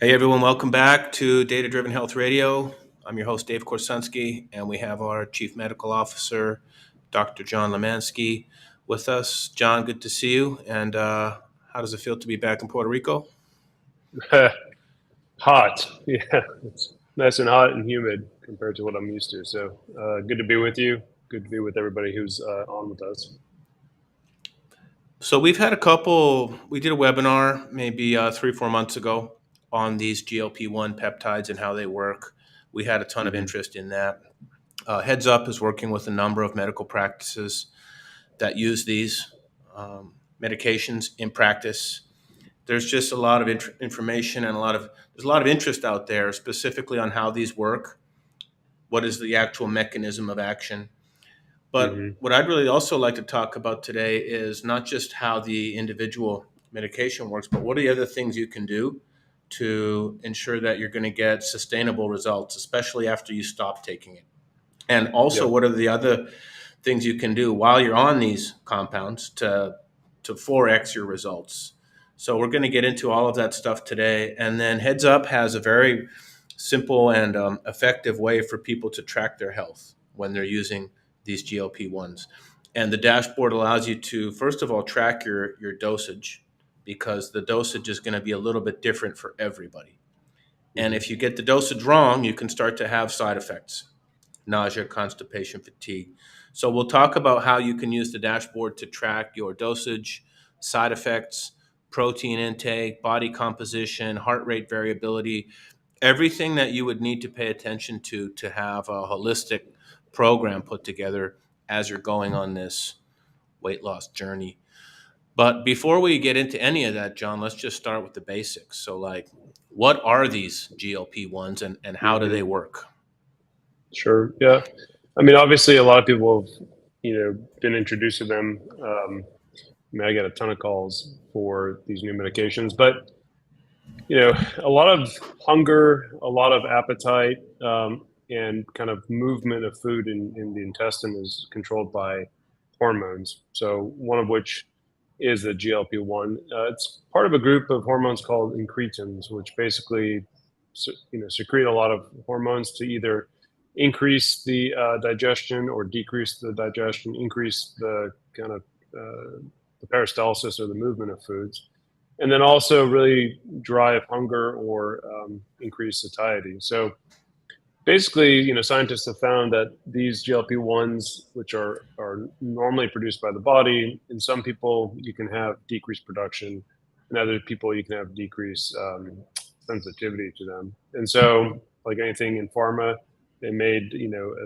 Hey everyone, welcome back to Data Driven Health Radio. I'm your host, Dave Korsunsky, and we have our Chief Medical Officer, Dr. John Lemansky, with us. John, good to see you. And how does it feel to be back in Puerto Rico? Hot. Yeah, it's nice and hot and humid compared to what I'm used to. So good to be with you. Good to be with everybody who's on with us. So we've had we did a webinar maybe 3 or 4 months ago on these GLP-1 peptides and how they work. We had a ton of Hmm. interest in that. Heads Up is working with a number of medical practices that use these medications in practice. There's just a lot of information and there's a lot of interest out there specifically on how these work. What is the actual mechanism of action? But Hmm. what I'd really also like to talk about today is not just how the individual medication works, but what are the other things you can do to ensure that you're going to get sustainable results, especially after you stop taking it. And also, Yep. what are the other things you can do while you're on these compounds to 4x your results? So we're going to get into all of that stuff today. And then Heads Up has a very simple and effective way for people to track their health when they're using these GLP-1s. And the dashboard allows you to, first of all, track your dosage because the dosage is going to be a little bit different for everybody. And Hmm. if you get the dosage wrong, you can start to have side effects: nausea, constipation, fatigue. So we'll talk about how you can use the dashboard to track your dosage, side effects, protein intake, body composition, heart rate variability, everything that you would need to pay attention to have a holistic program put together as you're going on this weight loss journey. But before we get into any of that, John, let's just start with the basics. So, like, what are these GLP-1s and how do Hmm. they work? Sure. Yeah. I mean, obviously, a lot of people have, been introduced to them. I get a ton of calls for these new medications, but a lot of hunger, a lot of appetite, and kind of movement of food in the intestine is controlled by hormones. So one of which is the GLP-1. It's part of a group of hormones called incretins, which basically, secrete a lot of hormones to either increase the digestion or decrease the digestion, increase the kind of the peristalsis or the movement of foods, and then also really drive hunger or increase satiety. So basically, scientists have found that these GLP-1s, which are normally produced by the body, in some people you can have decreased production, in other people you can have decreased sensitivity to them. And so, like anything in pharma, they made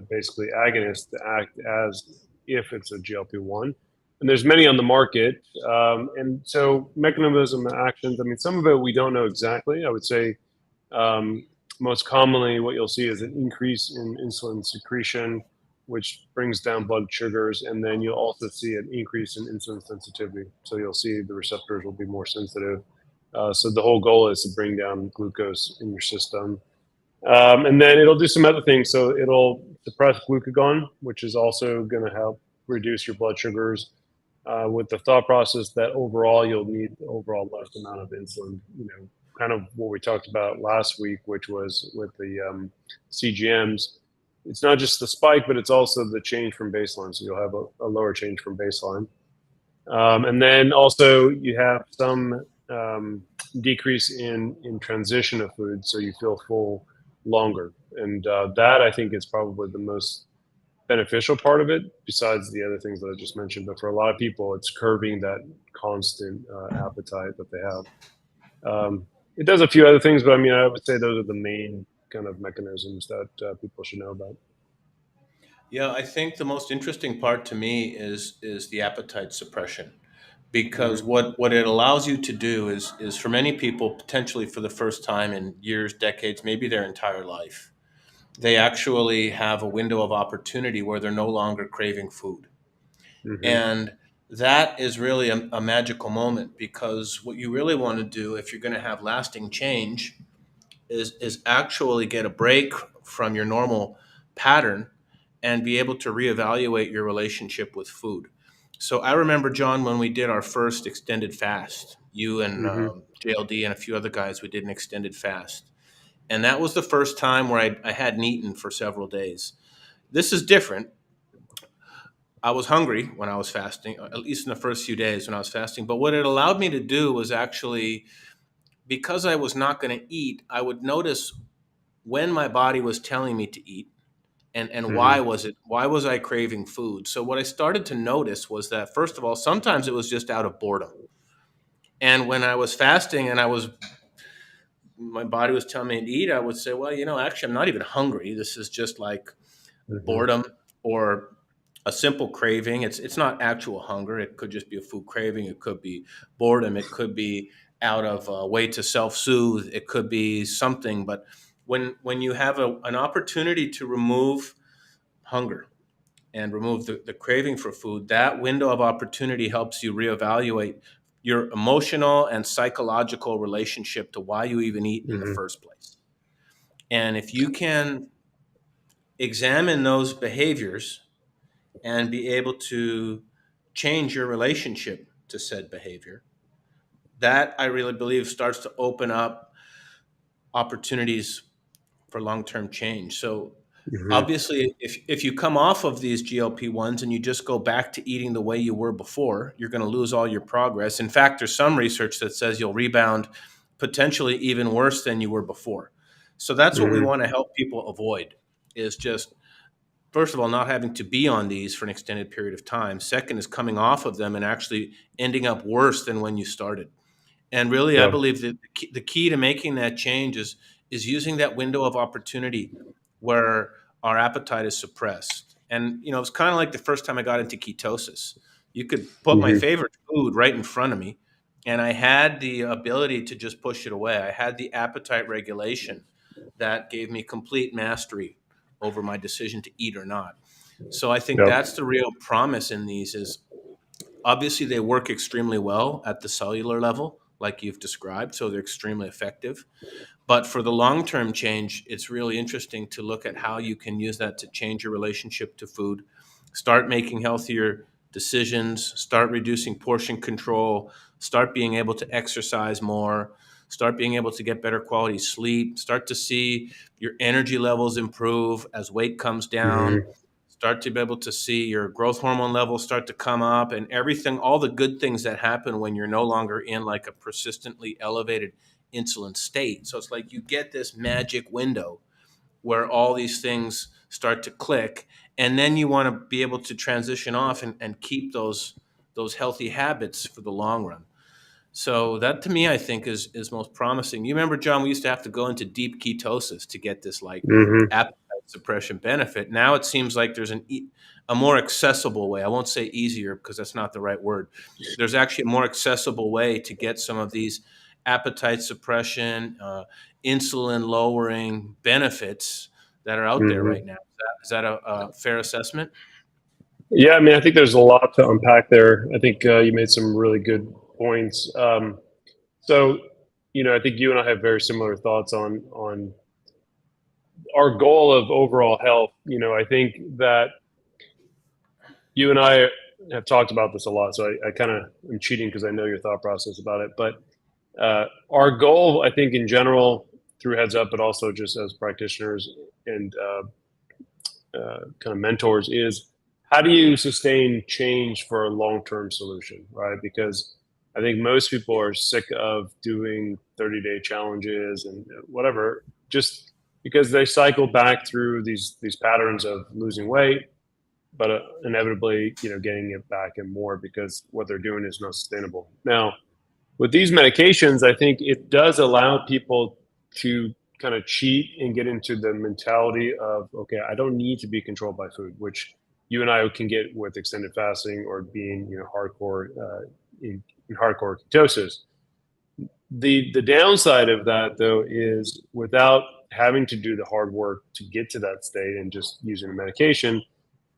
basically agonists to act as if it's a GLP-1. And there's many on the market, and so mechanism of actions. I mean, some of it we don't know exactly. I would say um, most commonly, what you'll see is an increase in insulin secretion, which brings down blood sugars, and then you'll also see an increase in insulin sensitivity. So you'll see the receptors will be more sensitive. So the whole goal is to bring down glucose in your system, and then it'll do some other things. So it'll suppress glucagon, which is also going to help reduce your blood sugars. With the thought process that overall you'll need overall less amount of insulin, kind of what we talked about last week, which was with the CGMs. It's not just the spike, but it's also the change from baseline. So you'll have a lower change from baseline. And then also you have some decrease in transition of food, so you feel full longer. And that I think is probably the most beneficial part of it, besides the other things that I just mentioned. But for a lot of people, it's curbing that constant appetite that they have. It does a few other things, but I mean, I would say those are the main kind of mechanisms that people should know about. Yeah, I think the most interesting part to me is the appetite suppression, because Hmm. what it allows you to do is for many people potentially for the first time in years, decades, maybe their entire life, they actually have a window of opportunity where they're no longer craving food. Hmm. And that is really a magical moment, because what you really want to do if you're going to have lasting change is actually get a break from your normal pattern and be able to reevaluate your relationship with food. So I remember, John, when we did our first extended fast You and Mm-hmm. JLD and a few other guys, we did an extended fast. And that was the first time where I hadn't eaten for several days. This is different. I was hungry when I was fasting, at least in the first few days when I was fasting. But what it allowed me to do was actually, because I was not going to eat, I would notice when my body was telling me to eat, and Mm-hmm. why was I craving food. So what I started to notice was that, first of all, sometimes it was just out of boredom. And when I was fasting and my body was telling me to eat, I would say, well, actually, I'm not even hungry. This is just like Mm-hmm. boredom or a simple craving. It's not actual hunger. It could just be a food craving. It could be boredom. It could be out of a way to self-soothe. It could be something. But when you have an opportunity to remove hunger and remove the craving for food, that window of opportunity helps you reevaluate your emotional and psychological relationship to why you even eat in the Mm-hmm. first place. And if you can examine those behaviors and be able to change your relationship to said behavior, that I really believe starts to open up opportunities for long-term change. So Mm-hmm. obviously, if you come off of these GLP-1s and you just go back to eating the way you were before, you're going to lose all your progress. In fact, there's some research that says you'll rebound potentially even worse than you were before. So that's what we Mm-hmm. want to help people avoid, is just, first of all, not having to be on these for an extended period of time. Second is coming off of them and actually ending up worse than when you started. And really, I Yeah. believe that the key to making that change is using that window of opportunity where our appetite is suppressed. And it's kind of like the first time I got into ketosis. You could put my Mm-hmm. favorite food right in front of me, and I had the ability to just push it away. I had the appetite regulation that gave me complete mastery over my decision to eat or not. So I think Yeah. that's the real promise in these is, obviously, they work extremely well at the cellular level, like you've described, so they're extremely effective. But for the long term change, it's really interesting to look at how you can use that to change your relationship to food, start making healthier decisions, start reducing portion control, start being able to exercise more, start being able to get better quality sleep, start to see your energy levels improve as weight comes down, Mm-hmm. start to be able to see your growth hormone levels start to come up, and everything, all the good things that happen when you're no longer in like a persistently elevated insulin state. So it's like you get this magic window where all these things start to click, and then you want to be able to transition off and keep those healthy habits for the long run. So that, to me, I think is most promising. You remember, John, we used to have to go into deep ketosis to get this like Mm-hmm. appetite suppression benefit. Now it seems like there's a more accessible way. I won't say easier because that's not the right word. There's actually a more accessible way to get some of these appetite suppression, insulin lowering benefits that are out there Mm-hmm. right now. Is that a fair assessment? Yeah, I mean, I think there's a lot to unpack there. I think you made some really good points. So, I think you and I have very similar thoughts on our goal of overall health. I think that you and I have talked about this a lot, so I kind of am cheating because I know your thought process about it. But our goal, I think, in general, through Heads Up, but also just as practitioners and kind of mentors, is how do you sustain change for a long-term solution, right? Because I think most people are sick of doing 30-day challenges and whatever, just because they cycle back through these patterns of losing weight, but inevitably, getting it back and more because what they're doing is not sustainable. Now, with these medications, I think it does allow people to kind of cheat and get into the mentality of, okay, I don't need to be controlled by food, which you and I can get with extended fasting or being, hardcore in hardcore ketosis. The downside of that though is without having to do the hard work to get to that state and just using a medication,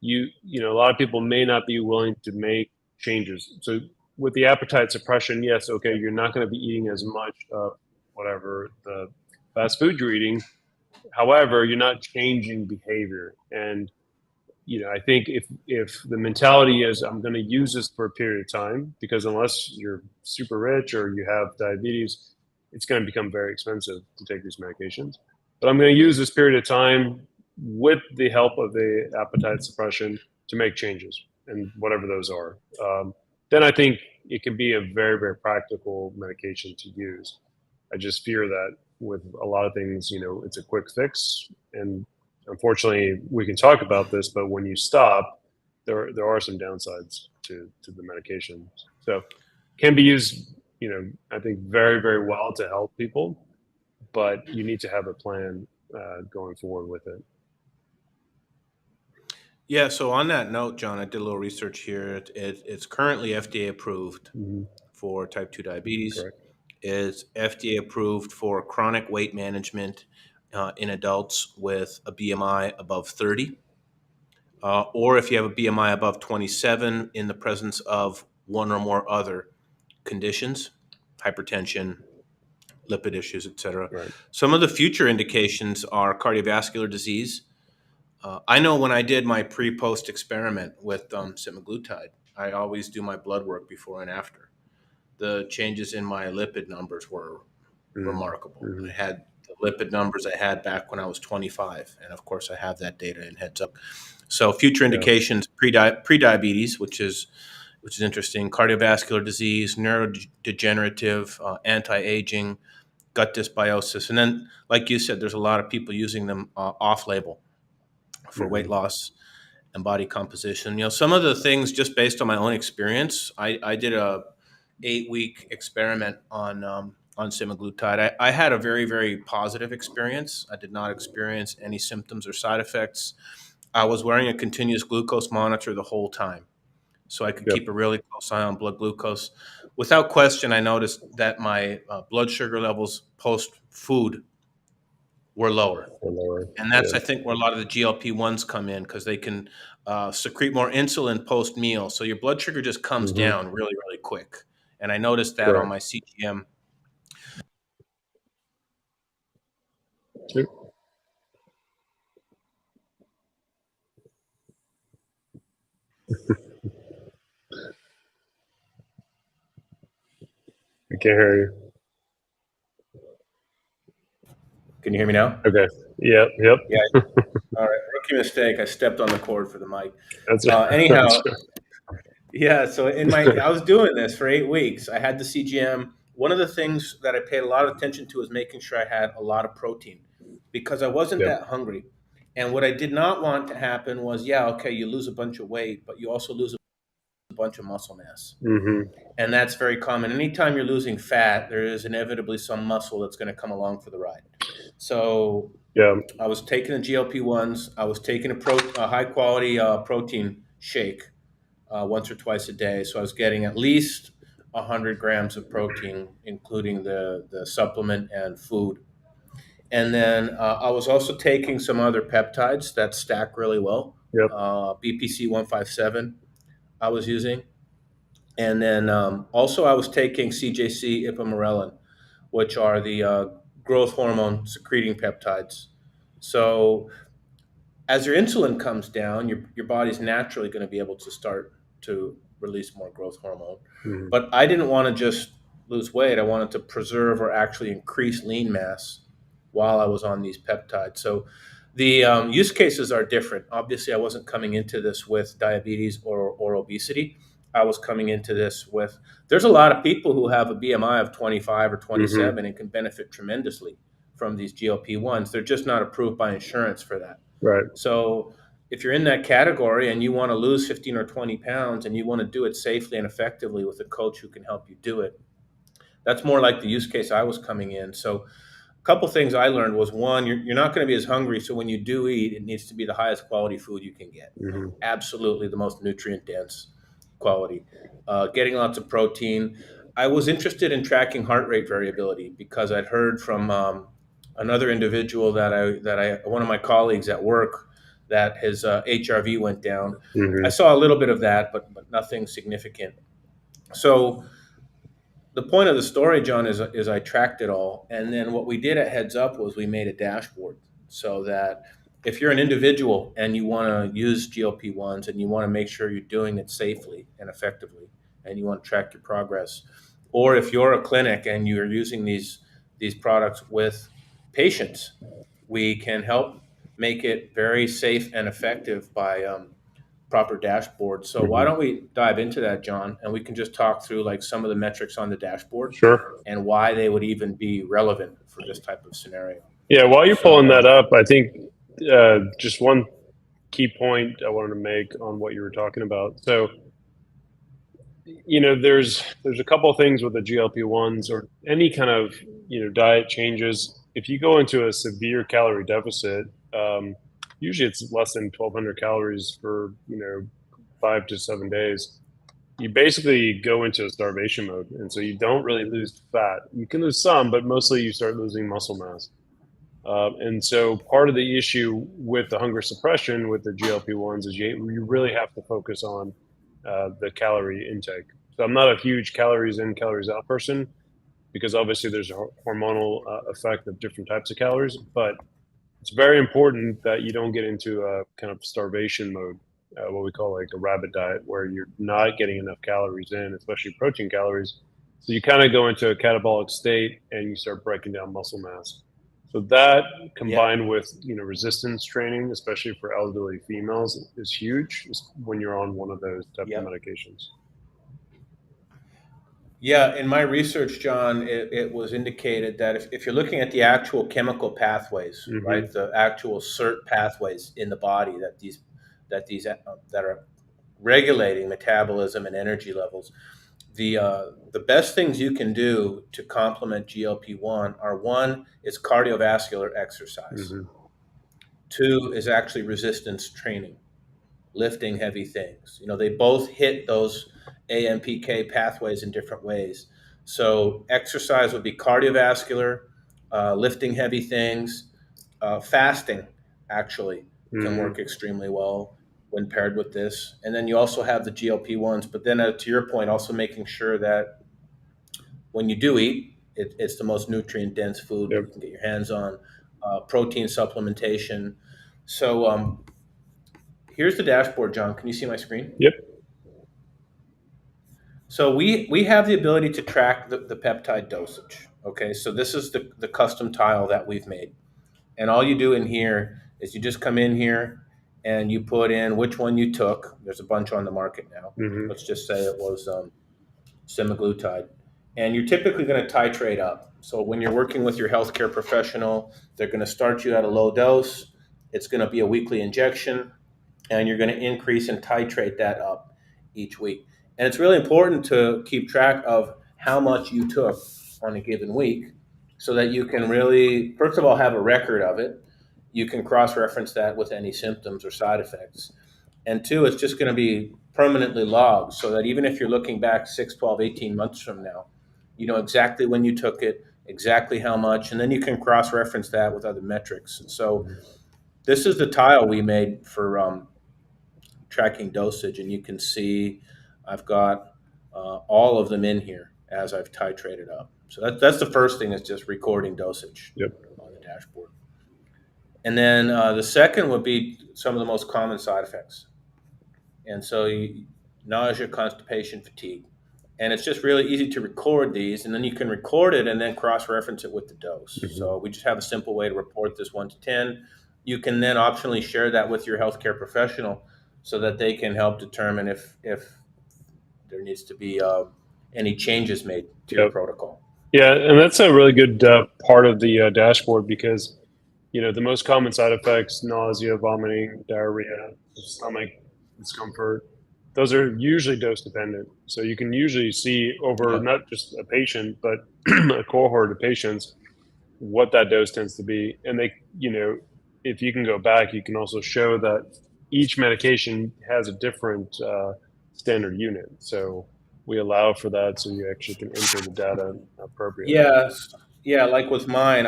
a lot of people may not be willing to make changes. So with the appetite suppression, yes, okay, you're not going to be eating as much of whatever the fast food you're eating. However, you're not changing behavior. And I think if the mentality is I'm going to use this for a period of time, because unless you're super rich or you have diabetes, it's going to become very expensive to take these medications. But I'm going to use this period of time with the help of the appetite suppression to make changes, and whatever those are. Then I think it can be a very, very practical medication to use. I just fear that with a lot of things, it's a quick fix, and unfortunately, we can talk about this, but when you stop, there are some downsides to the medication. So, can be used, I think very, very well to help people, but you need to have a plan going forward with it. Yeah, so on that note, John, I did a little research here. It's currently FDA approved Hmm. for type 2 diabetes. Correct. It's FDA approved for chronic weight management in adults with a BMI above 30, or if you have a BMI above 27 in the presence of one or more other conditions, hypertension, lipid issues, etc. Right. Some of the future indications are cardiovascular disease. I know when I did my pre-post experiment with semaglutide, I always do my blood work before and after. The changes in my lipid numbers were remarkable. Mm-hmm. I had the lipid numbers I had back when I was 25, and of course, I have that data in heads up. So, future Yeah. indications: pre-diabetes, which is interesting, cardiovascular disease, neurodegenerative, anti-aging, gut dysbiosis, and then, like you said, there's a lot of people using them off-label for weight Mm-hmm. loss and body composition. Some of the things, just based on my own experience, I did a 8-week experiment on semaglutide. I had a very, very positive experience. I did not experience any symptoms or side effects. I was wearing a continuous glucose monitor the whole time, so I could Yep. keep a really close eye on blood glucose. Without question, I noticed that my blood sugar levels post food were lower. Or lower. And that's, Yeah. I think, where a lot of the GLP-1s come in, because they can secrete more insulin post meal. So your blood sugar just comes Mm-hmm. down really, really quick. And I noticed that on Correct. my CGM. Yep. I can't hear Can you hear me now? you. Okay. Yep. Yep. Yeah. All right. Rookie mistake. I stepped on the cord for the mic. That's Anyhow, that's yeah. So I was doing this for 8 weeks. I had the CGM. One of the things that I paid a lot of attention to was making sure I had a lot of protein, because I wasn't Yep. that hungry. And what I did not want to happen was, yeah, okay, you lose a bunch of weight, but you also lose a bunch of muscle mass. Mm-hmm. And that's very common. Anytime you're losing fat, there is inevitably some muscle that's going to come along for the ride. So Yeah. I was taking the GLP-1s. I was taking a high quality protein shake once or twice a day. So I was getting at least 100 grams of protein, including the supplement and food. And then I was also taking some other peptides that stack really well. Yep. BPC 157 I was using. And then also I was taking CJC, ipamorelin, which are the growth hormone secreting peptides. So as your insulin comes down, your body's naturally going to be able to start to release more growth hormone. Mm-hmm. But I didn't want to just lose weight. I wanted to preserve or actually increase lean mass while I was on these peptides. So the use cases are different. Obviously, I wasn't coming into this with diabetes or obesity. I was coming into this with, there's a lot of people who have a BMI of 25 or Mm-hmm. 27 and can benefit tremendously from these GLP-1s. They're just not approved by insurance for that. Right. So if you're in that category and you want to lose 15 or 20 pounds and you want to do it safely and effectively with a coach who can help you do it, that's more like the use case I was coming in. So a couple things I learned was, one, you're not going to be as hungry. So when you do eat, it needs to be the highest quality food you can get. Mm-hmm. Absolutely the most nutrient dense quality. Getting lots of protein. I was interested in tracking heart rate variability because I'd heard from another individual one of my colleagues at work, that his HRV went down. I Mm-hmm. saw a little bit of that, but nothing significant. So the point of the story, John, is I tracked it all, and then what we did at Heads Up was we made a dashboard so that if you're an individual and you want to use GLP-1s and you want to make sure you're doing it safely and effectively, and you want to track your progress, or if you're a clinic and you're using these products with patients, we can help make it very safe and effective by proper dashboard. So why Hmm. don't we dive into that, John, and we can just talk through like some of the metrics on the dashboard Sure. and why they would even be relevant for this type of scenario. Yeah. While you're So pulling that up, I think just one key point I wanted to make on what you were talking about. So, there's a couple of things with the GLP-1s or any kind of diet changes. If you go into a severe calorie deficit, usually it's less than 1,200 calories for 5 to 7 days. You basically go into a starvation mode, and so you don't really lose fat. You can lose some, but mostly you start losing muscle mass. And so part of the issue with the hunger suppression with the GLP-1s is you really have to focus on the calorie intake. So I'm not a huge calories in, calories out person because obviously there's a hormonal effect of different types of calories, but it's very important that you don't get into a kind of starvation mode, what we call like a rabbit diet, where you're not getting enough calories in, especially protein calories. So you kind of go into a catabolic state and you start breaking down muscle mass. So that yeah, combined with resistance training, especially for elderly females, is huge when you're on one of those type of yeah. medications. Yeah, in my research, John, it was indicated that if you're looking at the actual chemical pathways, right, Hmm. the actual CERT pathways in the body that are regulating metabolism and energy levels, the best things you can do to complement GLP-1 are one is cardiovascular exercise, Hmm. two is actually resistance training, lifting heavy things. They both hit those AMPK pathways in different ways. So exercise would be cardiovascular, lifting heavy things, fasting actually can Hmm. work extremely well when paired with this. And then you also have the GLP-1s. But then, to your point, also making sure that when you do eat, it's the most nutrient dense food Yep. you can get your hands on. Protein supplementation. So here's the dashboard, John. Can you see my screen? Yep. So we have the ability to track the peptide dosage. Okay, so this is the custom tile that we've made. And all you do in here is you just come in here and you put in which one you took. There's a bunch on the market now. Hmm. Let's just say it was semaglutide. And you're typically going to titrate up. So when you're working with your healthcare professional, they're going to start you at a low dose. It's going to be a weekly injection, and you're going to increase and titrate that up each week. And it's really important to keep track of how much you took on a given week so that you can really, first of all, have a record of it. You can cross reference that with any symptoms or side effects. And two, it's just going to be permanently logged so that even if you're looking back 6, 12, 18 months from now, you know exactly when you took it, exactly how much, and then you can cross reference that with other metrics. And so this is the tile we made for tracking dosage, and you can see I've got all of them in here as I've titrated up. So that's the first thing is just recording dosage Yep. on the dashboard. And then the second would be some of the most common side effects. And so nausea, constipation, fatigue. And it's just really easy to record these, and then you can record it and then cross-reference it with the dose. Hmm. So we just have a simple way to report this 1 to 10. You can then optionally share that with your healthcare professional so that they can help determine if there needs to be any changes made to your Yep. protocol. Yeah, and that's a really good part of the dashboard because the most common side effects: nausea, vomiting, diarrhea, stomach discomfort. Those are usually dose dependent. So you can usually see over Yeah. not just a patient, but a cohort of patients what that dose tends to be. And if you can go back, you can also show that each medication has a different standard unit. So we allow for that so you actually can enter the data appropriately. Yes. Yeah, like with mine,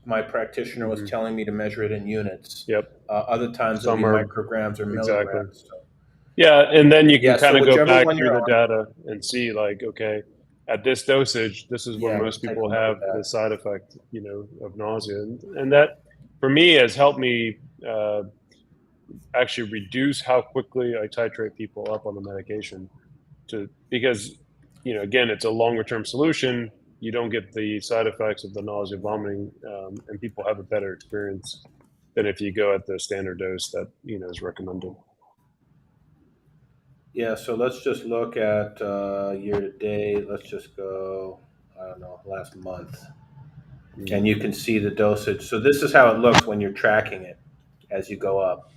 my practitioner was Hmm. telling me to measure it in units. Yep. Other times it'll be Some are micrograms or exactly. milligrams. So, Yeah, and then you can yeah, kind so of go whichever back one through you're the on, data and see like, okay, at this dosage, this is where yeah, we'll most take a people look have at the that. side effect, of nausea. And that for me has helped me uh, actually reduce how quickly I titrate people up on the medication because, again, it's a longer term solution. You don't get the side effects of the nausea, vomiting, and people have a better experience than if you go at the standard dose that is recommended. Yeah, so let's just look at year to date. Let's just go, I don't know, last month. And Mm, you can see the dosage. So this is how it looks when you're tracking it as you go up.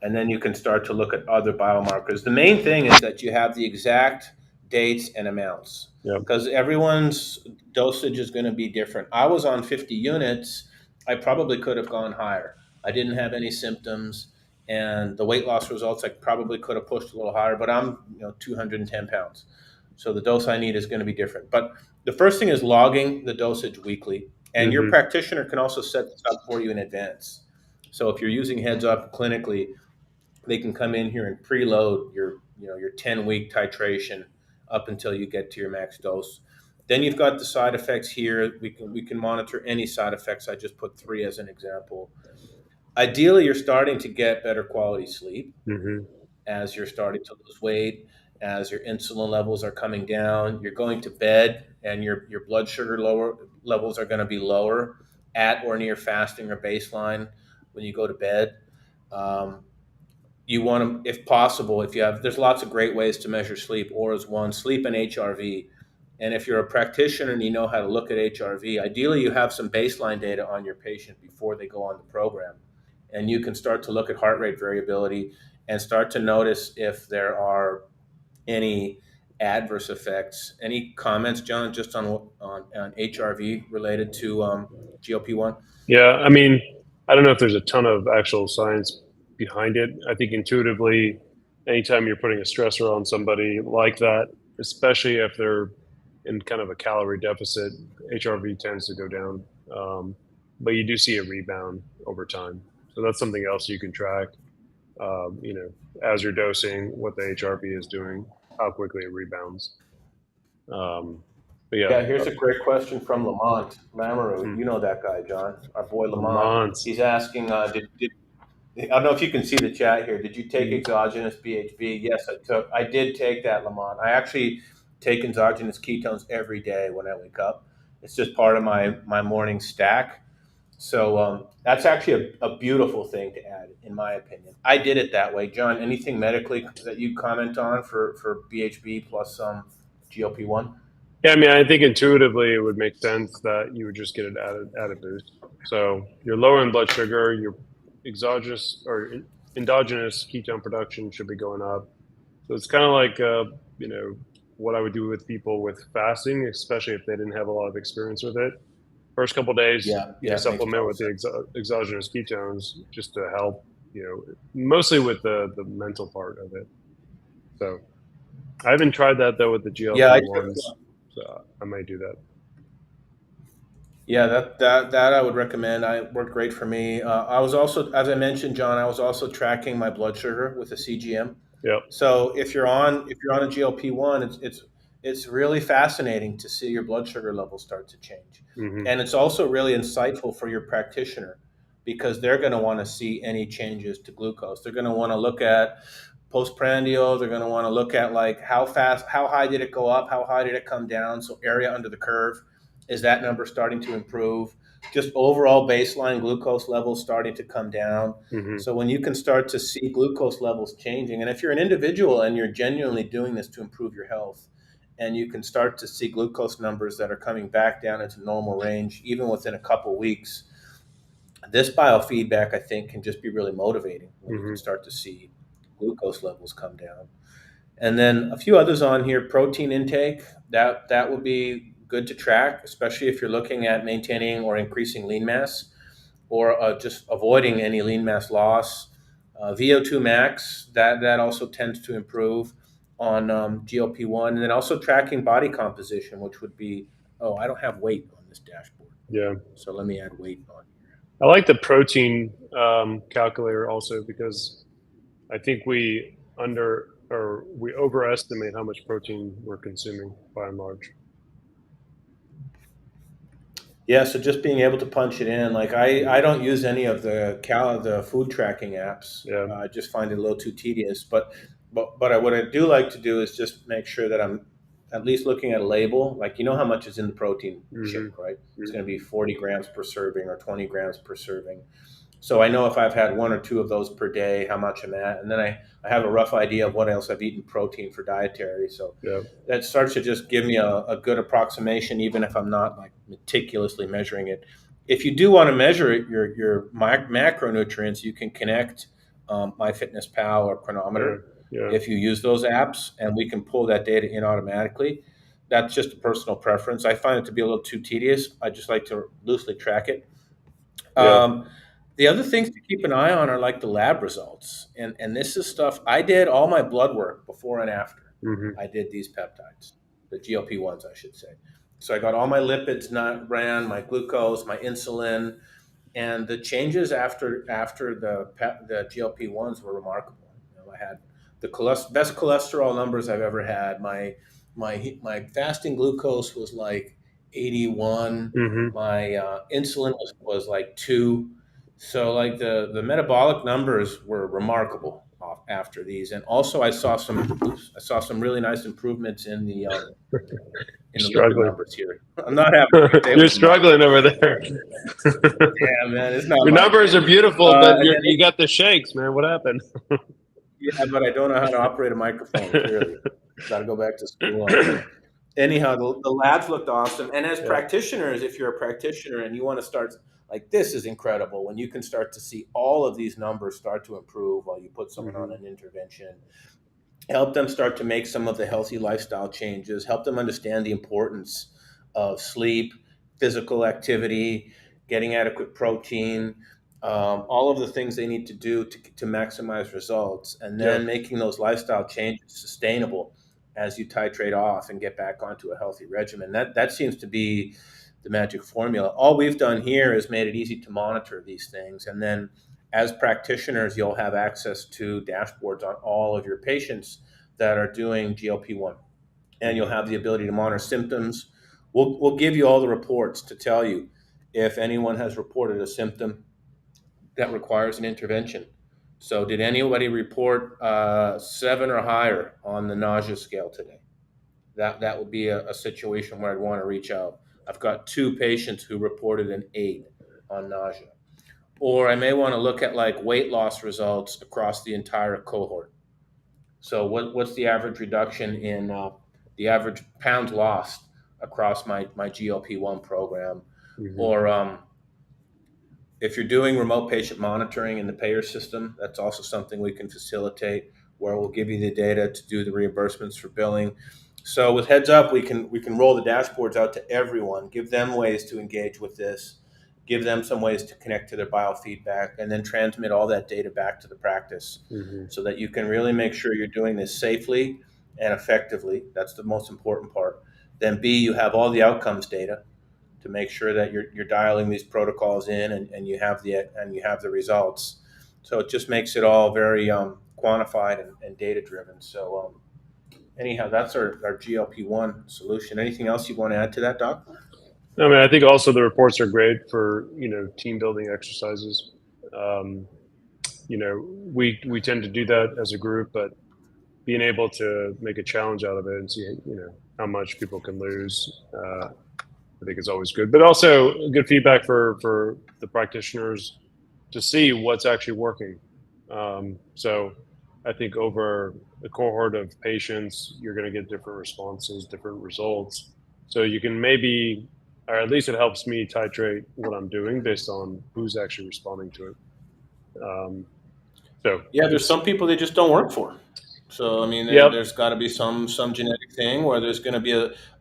And then you can start to look at other biomarkers. The main thing is that you have the exact dates and amounts yeah. because everyone's dosage is going to be different. I was on 50 units. I probably could have gone higher. I didn't have any symptoms, and the weight loss results I probably could have pushed a little higher, but I'm 210 pounds. So the dose I need is going to be different. But the first thing is logging the dosage weekly, and your Hmm. practitioner can also set this up for you in advance. So if you're using Heads Up clinically, they can come in here and preload your 10-week titration up until you get to your max dose. Then you've got the side effects here. We can monitor any side effects. I just put three as an example. Ideally, you're starting to get better quality sleep Hmm. as you're starting to lose weight, as your insulin levels are coming down. You're going to bed, and your blood sugar lower levels are going to be lower at or near fasting or baseline when you go to bed. Um, you want to, if possible, if you have, there's lots of great ways to measure sleep. Or is one, sleep and HRV. And if you're a practitioner and you know how to look at HRV, ideally you have some baseline data on your patient before they go on the program. And you can start to look at heart rate variability and start to notice if there are any adverse effects. Any comments, John, just on HRV related to GLP-1? Yeah, I mean, I don't know if there's a ton of actual science behind it. I think intuitively, anytime you're putting a stressor on somebody like that, especially if they're in kind of a calorie deficit, HRV tends to go down. But you do see a rebound over time. So that's something else you can track, as you're dosing, what the HRV is doing, how quickly it rebounds. Um, but yeah, Yeah, here's a great question from Lamont Lamoureux. hmm, You know that guy, John, our boy Lamont. Lamont. He's asking, I don't know if you can see the chat here. Did you take Mm, exogenous BHB? Yes, I took. I did take that, Lamont. I actually take exogenous ketones every day when I wake up. It's just part of my morning stack. So that's actually a beautiful thing to add, in my opinion. I did it that way, John. Anything medically that you comment on for BHB plus some GLP-1? Yeah, I mean, I think intuitively it would make sense that you would just get an added boost. So you're lowering blood sugar, your exogenous or endogenous ketone production should be going up. So it's kind of like, you know, what I would do with people with fasting, especially if they didn't have a lot of experience with it. First couple days, Yeah, yeah, it makes supplement total with the sense. exogenous ketones just to help, mostly with the mental part of it. So I haven't tried that though with the Yeah, GLP I took. ones. So I might do that. Yeah, that I would recommend. I worked great for me. I was also, as I mentioned, John, I was also tracking my blood sugar with a CGM. Yep. So if you're on a GLP-1, it's really fascinating to see your blood sugar levels start to change, Hmm. and it's also really insightful for your practitioner because they're going to want to see any changes to glucose. They're going to want to look at postprandial. They're going to want to look at like how fast, how high did it go up, how high did it come down. So area under the curve, is that number starting to improve? Just overall baseline glucose levels starting to come down. Hmm. So when you can start to see glucose levels changing, and if you're an individual and you're genuinely doing this to improve your health, and you can start to see glucose numbers that are coming back down into normal range, even within a couple weeks, this biofeedback, I think, can just be really motivating when you can Hmm. start to see glucose levels come down. And then a few others on here, protein intake, that would be good to track, especially if you're looking at maintaining or increasing lean mass or just avoiding any lean mass loss. VO2 max, that also tends to improve on GLP-1. And then also tracking body composition, which would be, oh, I don't have weight on this dashboard. Yeah. So let me add weight on. I like the protein calculator also because I think we overestimate how much protein we're consuming by and large. Yeah, so just being able to punch it in, like I don't use any of the food tracking apps. Yeah. I just find it a little too tedious. What I do like to do is just make sure that I'm at least looking at a label. Like you know how much is in the protein Hmm. shake, right? It's Hmm. going to be 40 grams per serving or 20 grams per serving. So I know if I've had one or two of those per day, how much I'm at, and then I have a rough idea of what else I've eaten protein for dietary. So Yeah. that starts to just give me a good approximation, even if I'm not like meticulously measuring it. If you do want to measure it, your macronutrients, you can connect MyFitnessPal or Yeah. Chronometer Yeah. if you use those apps, and we can pull that data in automatically. That's just a personal preference. I find it to be a little too tedious. I just like to loosely track it. Yeah. Um, the other things to keep an eye on are like the lab results, and this is stuff I did all my blood work before and after Hmm. I did these peptides, the GLP-1s, I should say. So I got all my lipids not ran, my glucose, my insulin, and the changes after the GLP ones were remarkable. You know, I had the best cholesterol numbers I've ever had. My fasting glucose was like 81. Hmm. My insulin was like 2. So like the metabolic numbers were remarkable after these, and also I saw some really nice improvements You're in the lipid struggling. numbers here. I'm not having a good day You're with the mic. struggling over there. Yeah, man, it's not Your much. numbers are beautiful, but And then you got the shakes, man. What happened? yeah, but I don't know how to operate a microphone, clearly. Got to go back to school on that. Anyhow, the labs looked awesome. And as Yeah. practitioners, if you're a practitioner and you want to start, like, this is incredible when you can start to see all of these numbers start to improve while you put someone on Hmm. an intervention, help them start to make some of the healthy lifestyle changes, help them understand the importance of sleep, physical activity, getting adequate protein, all of the things they need to do to maximize results, and Yeah. then making those lifestyle changes sustainable as you titrate off and get back onto a healthy regimen. That seems to be the magic formula. All we've done here is made it easy to monitor these things, and then as practitioners, you'll have access to dashboards on all of your patients that are doing GLP-1, and you'll Hmm. have the ability to monitor symptoms. We'll give you all the reports to tell you if anyone has reported a symptom that requires an intervention. So, did anybody report 7 or higher on the nausea scale today? That would be a situation where I'd want to reach out. I've got 2 patients who reported an 8 on nausea. Or I may want to look at like weight loss results across the entire cohort. So what's the average reduction in the average pounds lost across my GLP-1 program? Hmm. Or if you're doing remote patient monitoring in the payer system, that's also something we can facilitate where we'll give you the data to do the reimbursements for billing. So with heads up, we can roll the dashboards out to everyone, give them ways to engage with this, give them some ways to connect to their biofeedback, and then transmit all that data back to the practice Hmm. so that you can really make sure you're doing this safely and effectively. That's the most important part. Then B, you have all the outcomes data to make sure that you're dialing these protocols in and you have the results. So it just makes it all very quantified and data driven. So anyhow, that's our GLP-1 solution. Anything else you want to add to that, Doc? I mean, I think also the reports are great for team building exercises. Um, we tend to do that as a group, but being able to make a challenge out of it and see how much people can lose, I think is always good. But also good feedback for the practitioners to see what's actually working. So I think over a cohort of patients, you're going to get different responses, different results. So you can maybe, or at least it helps me titrate what I'm doing based on who's actually responding to it. Um, so Yeah, there's it's, some people they just don't work for. So I mean, yep. there's got to be some genetic thing where there's going to be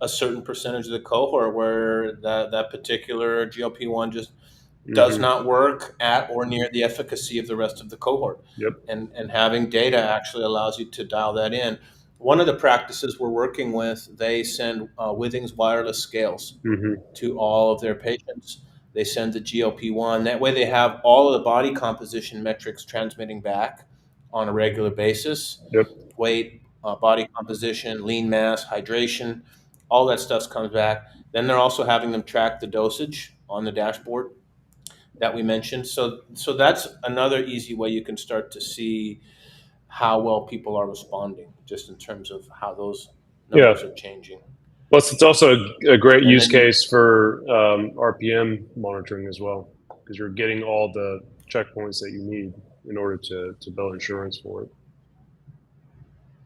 a certain percentage of the cohort where that particular GLP-1 just does Hmm. not work at or near the efficacy of the rest of the cohort. Yep. And having data actually allows you to dial that in. One of the practices we're working with, they send Withings wireless scales Hmm. to all of their patients. They send the GLP-1. That way they have all of the body composition metrics transmitting back on a regular basis: Yep. weight, body composition, lean mass, hydration. All that stuff comes back. Then they're also having them track the dosage on the dashboard that we mentioned. So that's another easy way you can start to see how well people are responding, just in terms of how those Yeah. numbers are changing. Plus, it's also a great And use then you, case for RPM monitoring as well, because you're getting all the checkpoints that you need in order to bill insurance for it.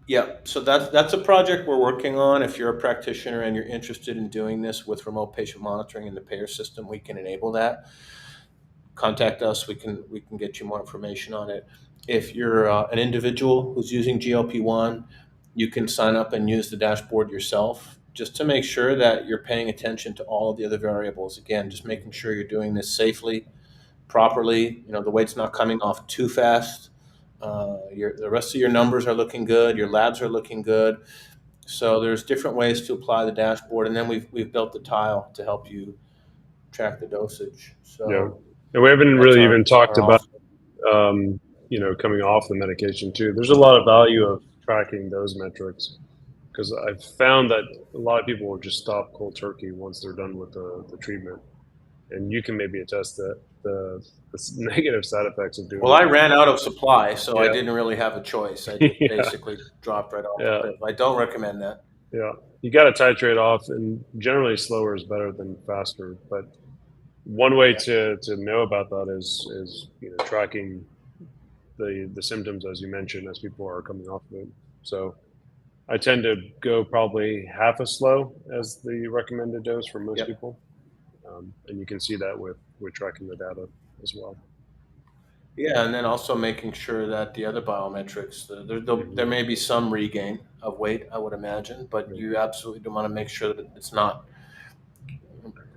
yeah, so that's a project we're working on. If you're a practitioner and you're interested in doing this with remote patient monitoring in the payer system, we can enable that. Contact us. We can get you more information on it. If you're an individual who's using GLP-1, you can sign up and use the dashboard yourself, just to make sure that you're paying attention to all of the other variables. Again, just making sure you're doing this safely, properly. The weight's not coming off too fast. The rest of your numbers are looking good. Your labs are looking good. So there's different ways to apply the dashboard, and then we've built the tile to help you track the dosage. Yeah, So and we haven't that's really our even talked our about off. coming off the medication too. There's a lot of value of tracking those metrics because I've found that a lot of people will just stop cold turkey once they're done with the treatment, and you can maybe attest that the negative side effects of doing Well, I that. ran out of supply, so I Yeah, didn't really have a choice. I just yeah, basically dropped right off the yeah, cliff. I don't recommend that. yeah. You got to titrate off, and generally slower is better than faster. But one way Yeah. to know about that is tracking the symptoms as you mentioned as people are coming off of it. So I tend to go probably half as slow as the recommended dose for most Yep. people, and you can see that with tracking the data as well. Yeah, and then also making sure that the other biometrics, there Hmm. may be some regain of weight, I would imagine, but Yeah. you absolutely do want to make sure that it's not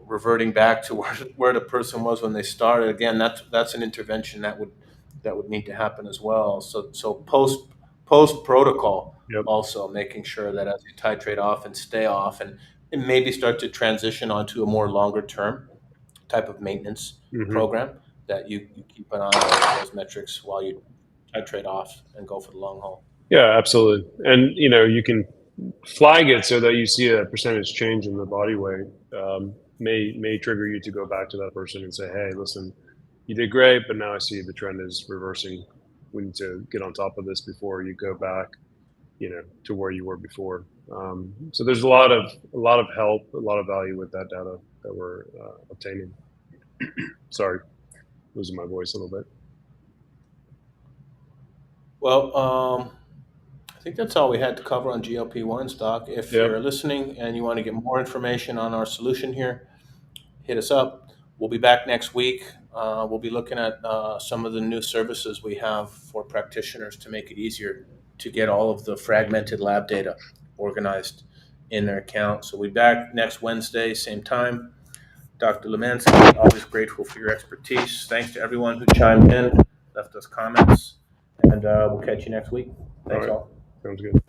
reverting back to where the person was when they started. Again, that's an intervention that would need to happen as well. So post protocol, Yep. also making sure that as you titrate off and stay off, and maybe start to transition onto a more longer term type of maintenance Hmm. program, that you keep an eye on those metrics while you titrate off and go for the long haul. Yeah, absolutely. And you can flag it so that you see a percentage change in the body weight. May trigger you to go back to that person and say, "Hey, listen, you did great, but now I see the trend is reversing. We need to get on top of this before you go back, to where you were before." So there's a lot of help, a lot of value with that data that we're obtaining. Sorry, losing my voice a little bit. Well, I think that's all we had to cover on GLP-1 stock. If Yep. you're listening and you want to get more information on our solution here, hit us up. We'll be back next week. We'll be looking at some of the new services we have for practitioners to make it easier to get all of the fragmented lab data organized in their account. So we'll be back next Wednesday, same time. Dr. Lemansky, always grateful for your expertise. Thanks to everyone who chimed in, left us comments, and we'll catch you next week. All Thanks right. all. Sounds good.